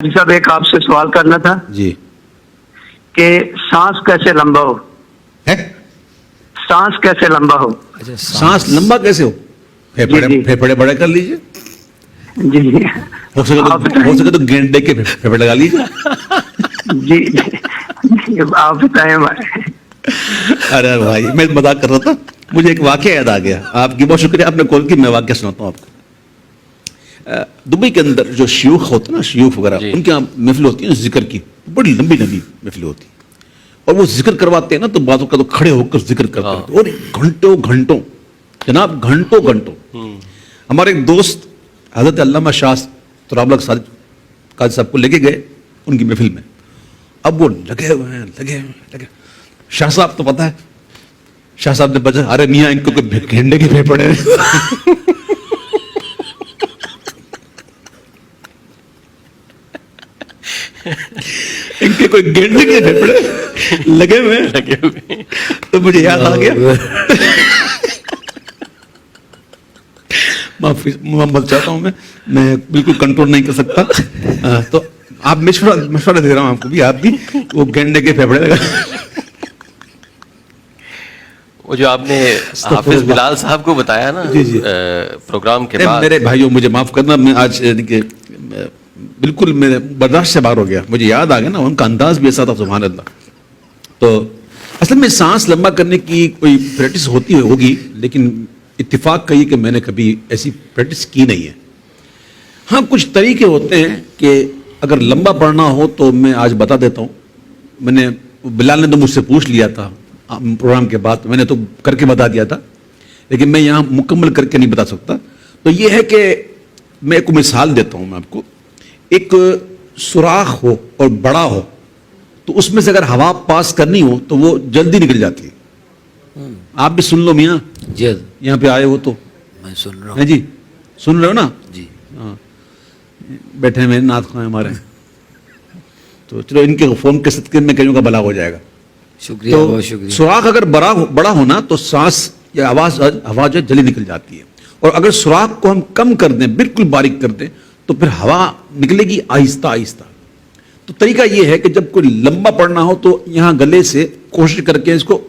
جی صاحب ایک آپ سے سوال کرنا تھا جی کہ سانس کیسے لمبا ہو؟ ہے سانس کیسے لمبا ہو؟ اچھا سانس لمبا کیسے ہو؟ جی۔ پھیپھڑے بڑے کر لیجئے، جی جی ہو آپ سکے تو گینڈے کے پھیپھڑے لگا لیجئے۔ جی جی آپ بتائیں ہمارے۔ ارے بھائی میں مذاق کر رہا تھا، مجھے ایک واقعہ یاد آ گیا۔ آپ کی بہت شکریہ، آپ نے کال کی، میں واقعہ سناتا ہوں آپ کو۔ دبئی کے اندر جو شیوخ ہوتے ہیں نا، شیوخ وغیرہ، ان کے یہاں محفل ہوتی ہے ذکر کی، بڑی لمبی لمبی محفل ہوتی ہے، اور وہ ذکر کرواتے ہیں نا تو بعضوں کا تو کھڑے ہو کر ذکر کرتے ہیں، اور گھنٹوں گھنٹوں جناب گھنٹوں گھنٹوں۔ ہمارے ایک دوست حضرت علامہ شاہ تراب الحق قادری صاحب کو لے کے گئے ان کی محفل میں۔ اب وہ لگے ہوئے ہیں شاہ صاحب تو پتہ ہے، شاہ صاحب نے بجا، ارے میاں ان کو کوئی گھنٹے کے پھیپھڑے ان کے کوئی گینڈے کے پھیپھڑے لگے ہوئے، تو مجھے یاد آ گیا، محمد چاہتا ہوں میں بالکل کنٹرول نہیں کر سکتا، تو آپ مشورہ دے رہا ہوں آپ کو بھی، آپ بھی وہ گینڈے کے پھیپھڑے لگا۔ وہ جو آپ نے حافظ بلال صاحب کو بتایا نا پروگرام کے بعد، میرے بھائیوں مجھے معاف کرنا، میں آج بالکل میرے برداشت سے باہر ہو گیا، مجھے یاد آ گیا نا، ان کا انداز بھی ایسا تھا، سبحان اللہ۔ تو اصل میں سانس لمبا کرنے کی کوئی پریکٹس ہوتی ہوگی، لیکن اتفاق کہیے کہ میں نے کبھی ایسی پریکٹس کی نہیں ہے۔ ہاں کچھ طریقے ہوتے ہیں کہ اگر لمبا پڑھنا ہو تو میں آج بتا دیتا ہوں۔ میں نے بلال نے تو مجھ سے پوچھ لیا تھا پروگرام کے بعد، میں نے تو کر کے بتا دیا تھا، لیکن میں یہاں مکمل کر کے نہیں بتا سکتا۔ تو یہ ہے کہ میں ایک مثال دیتا ہوں میں آپ کو۔ ایک سوراخ ہو اور بڑا ہو تو اس میں سے اگر ہوا پاس کرنی ہو تو وہ جلدی نکل جاتی ہے۔ آپ بھی سن لو میاں، یہاں پہ آئے ہو تو میں سن رہا ہوں جی، سن رہے ہو نا جی۔ ہاں بیٹھے ہیں نعت خواہ ہمارے، تو چلو ان کے فون کے صدقے میں کہیں کا بھلا ہو جائے گا۔ شکریہ، تو بہت شکریہ۔ سوراخ اگر بڑا ہونا تو سانس یا ہوا جو جلدی نکل جاتی ہے، اور اگر سوراخ کو ہم کم کر دیں، بالکل باریک کر دیں، تو پھر ہوا نکلے گی آہستہ آہستہ۔ تو طریقہ یہ ہے کہ جب کوئی لمبا پڑھنا ہو تو یہاں گلے سے کوشش کر کے اس کو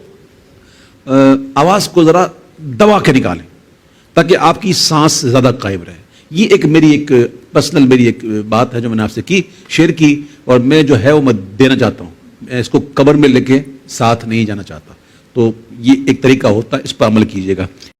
آواز کو ذرا دبا کے نکالیں تاکہ آپ کی سانس زیادہ قائم رہے۔ یہ ایک میری ایک پرسنل میری ایک بات ہے جو میں نے آپ سے کی، شیئر کی، اور میں جو ہے وہ میں دینا چاہتا ہوں، میں اس کو قبر میں لے کے ساتھ نہیں جانا چاہتا۔ تو یہ ایک طریقہ ہوتا ہے، اس پر عمل کیجیے گا۔